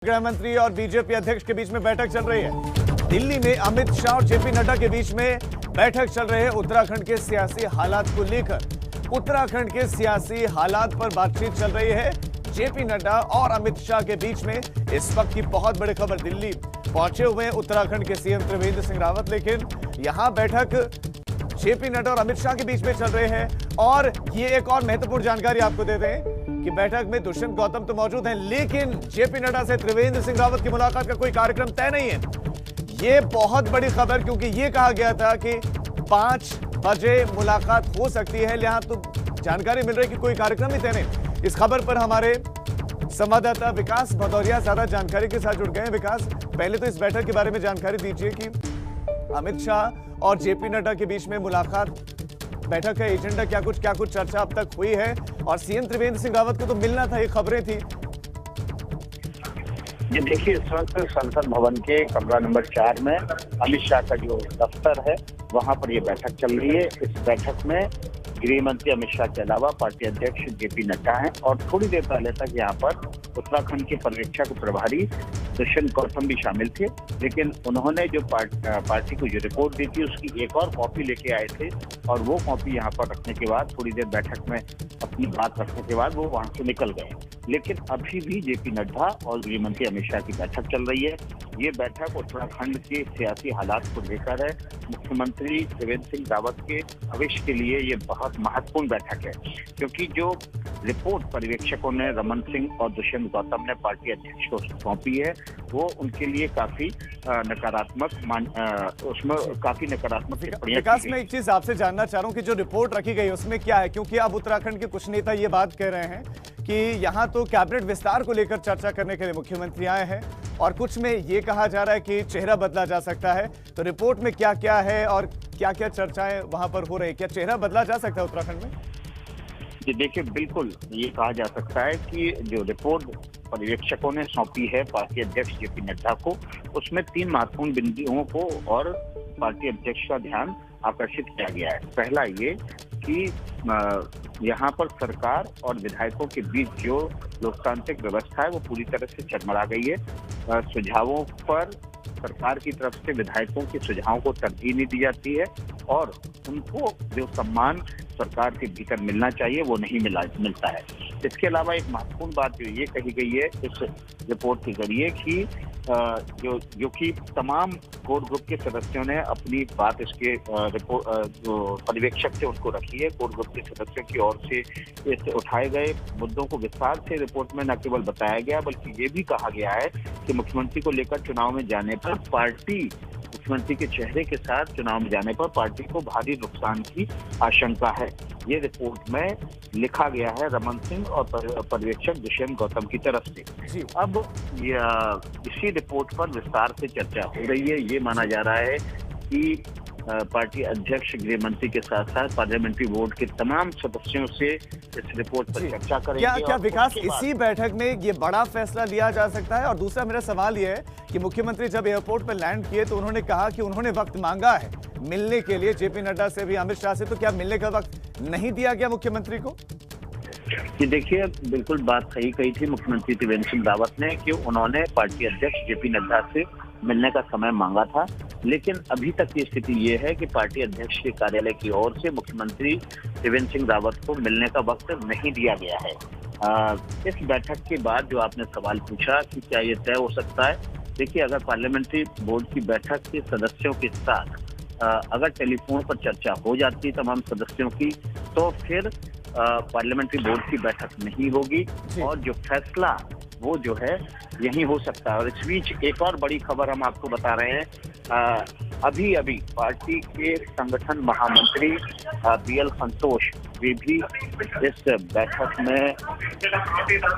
गृह मंत्री और बीजेपी अध्यक्ष के बीच में बैठक चल रही है। दिल्ली में अमित शाह और जेपी नड्डा के बीच में बैठक चल रही है। उत्तराखंड के सियासी हालात को लेकर उत्तराखंड के सियासी हालात पर बातचीत चल रही है। जेपी नड्डा और अमित शाह के बीच में इस वक्त की बहुत बड़ी खबर, दिल्ली पहुंचे हुए हैं उत्तराखंड के सीएम त्रिवेंद्र सिंह रावत, लेकिन यहां बैठक जेपी नड्डा और अमित शाह के बीच में चल रहे हैं। और ये एक और महत्वपूर्ण जानकारी आपको दे दें कि बैठक में दुष्यंत गौतम तो मौजूद हैं, लेकिन जेपी नड्डा से त्रिवेंद्र सिंह रावत की मुलाकात का कोई कार्यक्रम तय नहीं है। ये बहुत बड़ी खबर, क्योंकि ये कहा गया था कि 5 बजे मुलाकात हो सकती है, यहां तो जानकारी मिल रही है कि कोई कार्यक्रम ही तय नहीं। इस खबर पर हमारे संवाददाता विकास भदौरिया ज्यादा जानकारी के साथ जुड़ गए हैं। विकास, पहले तो इस बैठक के बारे में जानकारी दीजिए कि अमित शाह और जेपी नड्डा के बीच में मुलाकात, बैठक का एजेंडा क्या कुछ चर्चा अब तक हुई है, और सीएम त्रिवेंद्र सिंह रावत को तो मिलना था, ये खबरें थी। ये देखिए, इस वक्त संसद भवन के कमरा नंबर 4 में अमित शाह का जो दफ्तर है वहां पर ये बैठक चल रही है। इस बैठक में गृह मंत्री अमित शाह के अलावा पार्टी अध्यक्ष जेपी नड्डा हैं, और थोड़ी देर पहले तक यहाँ पर उत्तराखंड के पर्यवेक्षक प्रभारी दुष्यंत गौतम भी शामिल थे। लेकिन उन्होंने जो पार्टी को जो रिपोर्ट दी थी उसकी एक और कॉपी लेके आए थे, और वो कॉपी यहाँ पर रखने के बाद, थोड़ी देर बैठक में अपनी बात रखने के बाद वो वहां से निकल गए। लेकिन अभी भी जेपी नड्डा और गृह मंत्री अमित शाह की बैठक चल रही है। ये बैठक उत्तराखंड के सियासी हालात को लेकर है। मुख्यमंत्री त्रिवेंद्र सिंह रावत के भविष्य के लिए ये बहुत महत्वपूर्ण बैठक है, क्योंकि जो रिपोर्ट पर्यवेक्षकों ने, रमन सिंह और दुष्यंत गौतम ने पार्टी अध्यक्ष को सौंपी है, वो उनके लिए काफी नकारात्मक उसमें काफी नकारात्मक। विकास, मैं एक चीज आपसे जानना चाह रहा हूँ कि जो रिपोर्ट रखी गई उसमें क्या है, क्योंकि अब उत्तराखंड के कुछ नेता ये बात कह रहे हैं कि यहाँ तो कैबिनेट विस्तार को लेकर चर्चा करने के लिए मुख्यमंत्री आए हैं, और कुछ में ये कहा जा रहा है कि चेहरा बदला जा सकता है। तो रिपोर्ट में क्या क्या है और क्या क्या चर्चाएं वहां पर हो रही है, क्या चेहरा बदला जा सकता है उत्तराखंड में? जी देखिए, बिल्कुल ये कहा जा सकता है कि जो रिपोर्ट पर्यवेक्षकों ने सौंपी है पार्टी अध्यक्ष जेपी नड्डा को, उसमें 3 महत्वपूर्ण बिंदुओं को और पार्टी अध्यक्ष का ध्यान आकर्षित किया गया है। पहला ये कि यहाँ पर सरकार और विधायकों के बीच जो लोकतांत्रिक व्यवस्था है वो पूरी तरह से चरमरा गई है। सुझावों पर सरकार की तरफ से विधायकों के सुझावों को तरजीह नहीं दी जाती है, और उनको जो सम्मान सरकार के भीतर मिलना चाहिए वो नहीं मिलता है। इसके अलावा एक महत्वपूर्ण बात जो ये कही गई है इस रिपोर्ट के जरिए कि जो कि तमाम कोर ग्रुप के सदस्यों ने अपनी बात इसके जो पर्यवेक्षक से उनको रखी है। कोर ग्रुप के सदस्यों की ओर से इस उठाए गए मुद्दों को विस्तार से रिपोर्ट में न केवल बताया गया, बल्कि ये भी कहा गया है कि मुख्यमंत्री को लेकर चुनाव में जाने पर मुख्यमंत्री के चेहरे के साथ चुनाव में जाने पर पार्टी को भारी नुकसान की आशंका है। ये रिपोर्ट में लिखा गया है रमन सिंह और पर्यवेक्षक दुष्यंत गौतम की तरफ से। अब इसी रिपोर्ट पर विस्तार से चर्चा हो रही है। ये माना जा रहा है कि पार्टी अध्यक्ष गृह मंत्री के साथ साथ पार्लियामेंट्री बोर्ड के तमाम सदस्यों से इस रिपोर्ट पर चर्चा करेंगे। क्या विकास, इसी बैठक में ये बड़ा फैसला लिया जा सकता है? और दूसरा मेरा सवाल ये है कि मुख्यमंत्री जब एयरपोर्ट पर लैंड किए तो उन्होंने कहा कि उन्होंने वक्त मांगा है मिलने के लिए, जेपी नड्डा से भी, अमित शाह से, तो क्या मिलने का वक्त नहीं दिया गया मुख्यमंत्री को? ये देखिए, बिल्कुल बात सही कही थी मुख्यमंत्री त्रिवेंद्र सिंह रावत ने कि उन्होंने पार्टी अध्यक्ष जेपी नड्डा से मिलने का समय मांगा था। लेकिन अभी तक की स्थिति ये है कि पार्टी अध्यक्ष के कार्यालय की ओर से मुख्यमंत्री त्रिवेंद्र सिंह रावत को मिलने का वक्त नहीं दिया गया है। इस बैठक के बाद जो आपने सवाल पूछा कि क्या ये तय हो सकता है, देखिए, अगर पार्लियामेंट्री बोर्ड की बैठक के सदस्यों के साथ अगर टेलीफोन पर चर्चा हो जाती तमाम सदस्यों की, तो फिर पार्लियामेंट्री बोर्ड की बैठक नहीं होगी, और जो फैसला वो जो है यही हो सकता है। और इस बीच एक और बड़ी खबर हम आपको बता रहे हैं। अभी पार्टी के संगठन महामंत्री बीएल संतोष वे भी इस बैठक में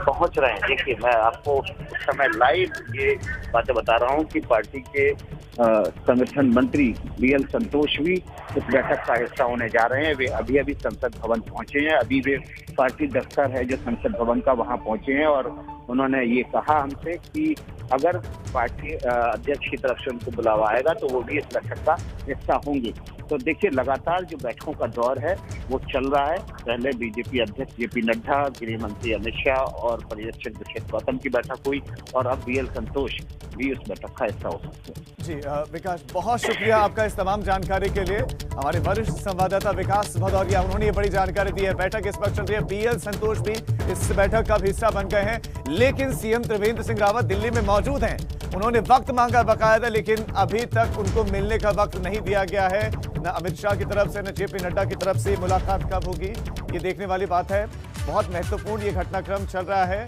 पहुंच रहे हैं। देखिए, मैं आपको उस समय लाइव ये बातें बता रहा हूं कि पार्टी के संगठन मंत्री बीएल संतोष भी इस बैठक का हिस्सा होने जा रहे हैं। वे अभी संसद भवन पहुंचे हैं। अभी वे पार्टी दफ्तर है जो संसद भवन का, वहां पहुंचे हैं, और उन्होंने ये कहा हमसे कि अगर पार्टी अध्यक्ष की तरफ से उनको बुलावा आएगा तो वो भी इस बैठक का हिस्सा होंगे। तो देखिए लगातार जो बैठकों का दौर है वो चल रहा है। पहले बीजेपी अध्यक्ष जेपी नड्डा, गृह मंत्री अमित शाह और पर्यवेक्षक दुष्यंत गौतम की बैठक हुई और अब बीएल संतोष भी उस बैठक का हिस्सा हो सकते हैं। जी विकास, बहुत शुक्रिया आपका इस तमाम जानकारी के लिए। हमारे वरिष्ठ संवाददाता विकास भदौरिया, उन्होंने ये बड़ी जानकारी दी है। बैठक इस वक्त चल रही है, बीएल संतोष भी इस बैठक का हिस्सा बन गए हैं, लेकिन सीएम त्रिवेंद्र सिंह रावत दिल्ली में मौजूद हैं। उन्होंने वक्त मांगा बकायदा, लेकिन अभी तक उनको मिलने का वक्त नहीं दिया गया है। न अमित शाह की तरफ से न जेपी नड्डा की तरफ से मुलाकात कब होगी, ये देखने वाली बात है। बहुत महत्वपूर्ण ये घटनाक्रम चल रहा है।